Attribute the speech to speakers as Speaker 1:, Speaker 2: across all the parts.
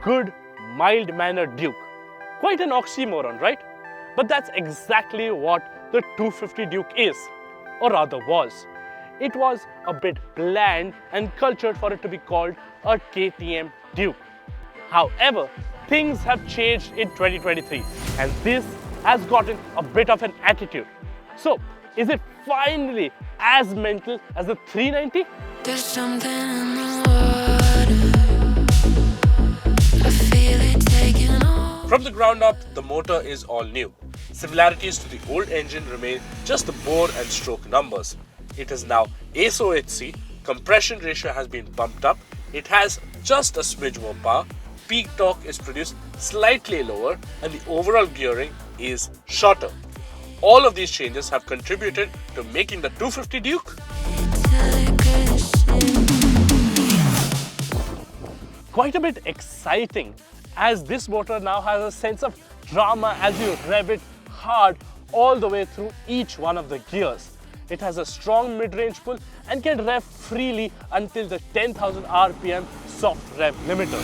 Speaker 1: good, mild-mannered Duke. Quite an oxymoron, right? But that's exactly what the 250 Duke is, or rather was. It was a bit bland and cultured for it to be called a KTM Duke. However, things have changed in 2023 and this has gotten a bit of an attitude. So, is it finally as mental as the 390?
Speaker 2: There's something in the water. I feel it taking over.
Speaker 3: From the ground up, the motor is all new. Similarities to the old engine remain just the bore and stroke numbers. It is now ASOHC, compression ratio has been bumped up, it has just a smidge more power, peak torque is produced slightly lower, and the overall gearing is shorter. All of these changes have contributed to making the 250 Duke
Speaker 1: quite a bit exciting, as this motor now has a sense of drama as you rev it hard all the way through each one of the gears. It has a strong mid-range pull and can rev freely until the 10,000 RPM soft rev limiter.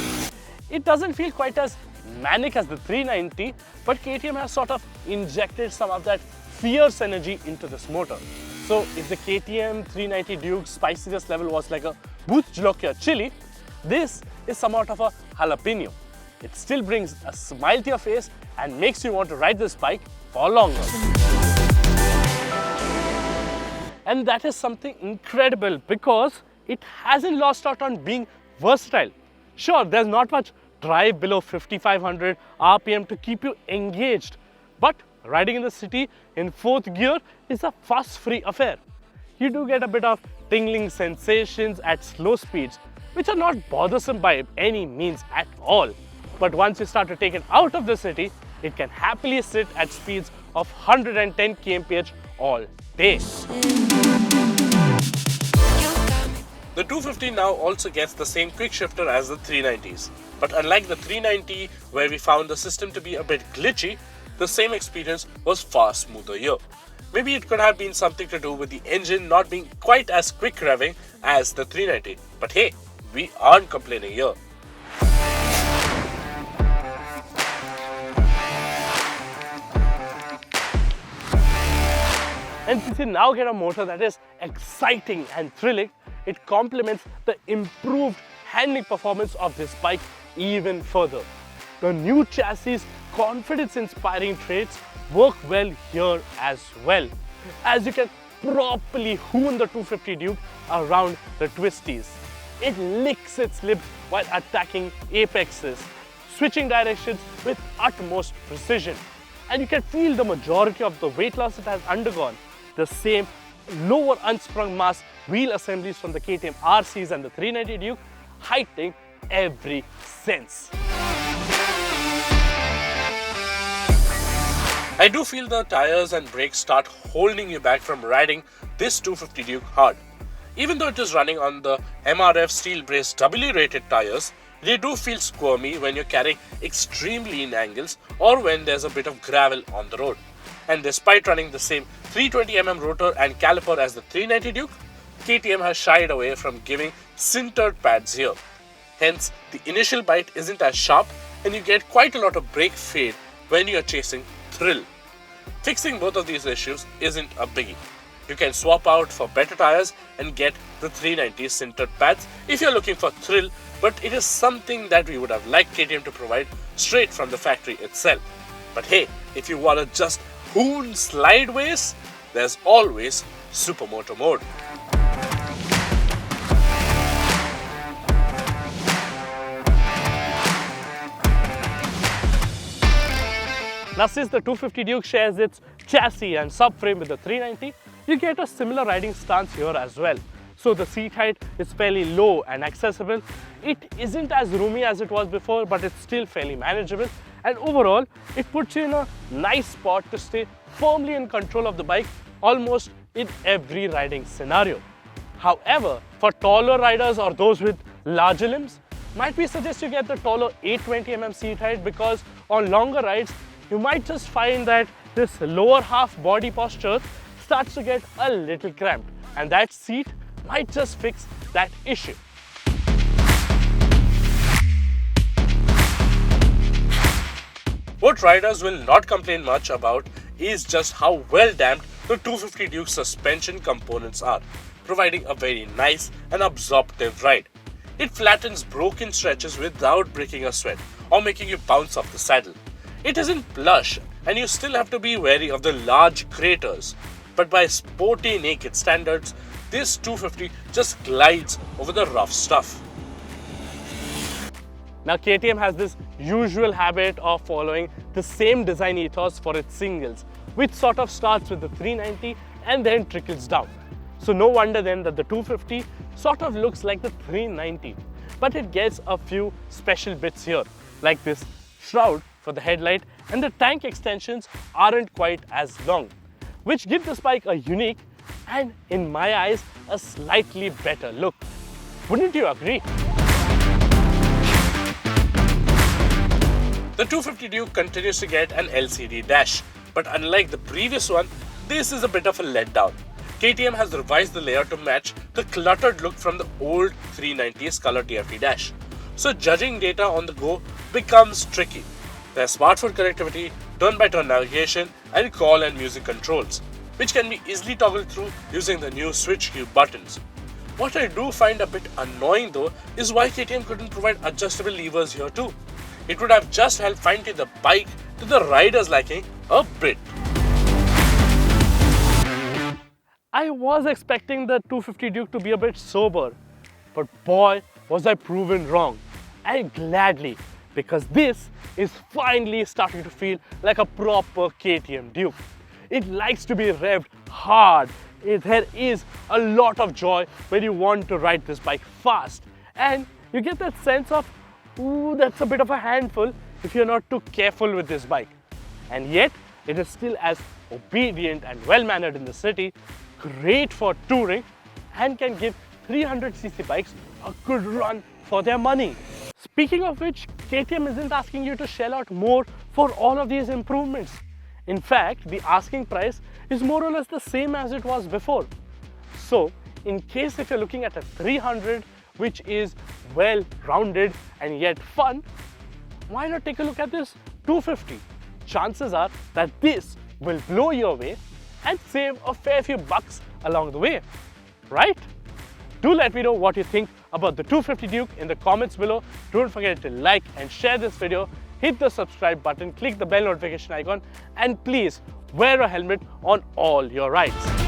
Speaker 1: It doesn't feel quite as manic as the 390, but KTM has sort of injected some of that fierce energy into this motor. So if the KTM 390 Duke spiciness level was like a booth jalopy chili, this is somewhat of a jalapeno. It still brings a smile to your face and makes you want to ride this bike for longer. And that is something incredible because it hasn't lost out on being versatile. Sure, there's not much drive below 5500 RPM to keep you engaged, but riding in the city in 4th gear is a fuss-free affair. You do get a bit of tingling sensations at slow speeds, which are not bothersome by any means at all. But once you start to take it out of the city, it can happily sit at speeds of 110 kmph all day.
Speaker 3: The 250 now also gets the same quick shifter as the 390s. But unlike the 390, where we found the system to be a bit glitchy, the same experience was far smoother here. Maybe it could have been something to do with the engine not being quite as quick revving as the 390. But hey, we aren't complaining here.
Speaker 1: And since you now get a motor that is exciting and thrilling, it complements the improved handling performance of this bike even further. The new chassis' confidence-inspiring traits work well here as well, as you can properly hoon the 250 Duke around the twisties. It licks its lips while attacking apexes, switching directions with utmost precision. And you can feel the majority of the weight loss it has undergone. The same lower unsprung mass wheel assemblies from the KTM RCs and the 390 Duke, heightening every sense.
Speaker 3: I do feel the tires and brakes start holding you back from riding this 250 Duke hard. Even though it is running on the MRF steel brace W-rated tires, they do feel squirmy when you're carrying extreme lean angles or when there's a bit of gravel on the road. And despite running the same 320mm rotor and caliper as the 390 Duke, KTM has shied away from giving sintered pads here. Hence, the initial bite isn't as sharp and you get quite a lot of brake fade when you're chasing thrill. Fixing both of these issues isn't a biggie. You can swap out for better tires and get the 390 sintered pads if you're looking for thrill, but it is something that we would have liked KTM to provide straight from the factory itself. But hey, if you want to just hoon slideways, there's always Supermoto mode.
Speaker 1: Now since the 250 Duke shares its chassis and subframe with the 390, you get a similar riding stance here as well. So the seat height is fairly low and accessible. It isn't as roomy as it was before, but it's still fairly manageable. And overall, it puts you in a nice spot to stay firmly in control of the bike almost in every riding scenario. However, for taller riders or those with larger limbs, might we suggest you get the taller 820mm seat height, because on longer rides, you might just find that this lower half body posture starts to get a little cramped, and that seat might just fix that issue.
Speaker 3: What riders will not complain much about is just how well damped the 250 Duke's suspension components are, providing a very nice and absorptive ride. It flattens broken stretches without breaking a sweat or making you bounce off the saddle. It isn't plush and you still have to be wary of the large craters, but by sporty naked standards, this 250 just glides over the rough stuff.
Speaker 1: Now KTM has this usual habit of following the same design ethos for its singles, which sort of starts with the 390 and then trickles down. So no wonder then that the 250 sort of looks like the 390, but it gets a few special bits here, like this shroud for the headlight, and the tank extensions aren't quite as long, which give this bike a unique and, in my eyes, a slightly better look. Wouldn't you agree?
Speaker 3: The 250 Duke continues to get an LCD dash, but unlike the previous one, this is a bit of a letdown. KTM has revised the layout to match the cluttered look from the old 390's color TFT dash, so judging data on the go becomes tricky. There's smartphone connectivity, turn-by-turn navigation, and call and music controls, which can be easily toggled through using the new switch cue buttons. What I do find a bit annoying though is why KTM couldn't provide adjustable levers here too. It would have just helped fine-tune the bike to the rider's liking a bit.
Speaker 1: I was expecting the 250 Duke to be a bit sober, but boy was I proven wrong, and gladly, because this is finally starting to feel like a proper KTM Duke. It likes to be revved hard. There is a lot of joy when you want to ride this bike fast, and you get that sense of, ooh, that's a bit of a handful if you're not too careful with this bike. And yet, it is still as obedient and well-mannered in the city, great for touring, and can give 300cc bikes a good run for their money. Speaking of which, KTM isn't asking you to shell out more for all of these improvements. In fact, the asking price is more or less the same as it was before. So, in case if you're looking at a 300, which is well-rounded and yet fun, why not take a look at this 250? Chances are that this will blow you away and save a fair few bucks along the way, right? Do let me know what you think about the 250 Duke in the comments below. Don't forget to like and share this video, hit the subscribe button, click the bell notification icon, and please wear a helmet on all your rides.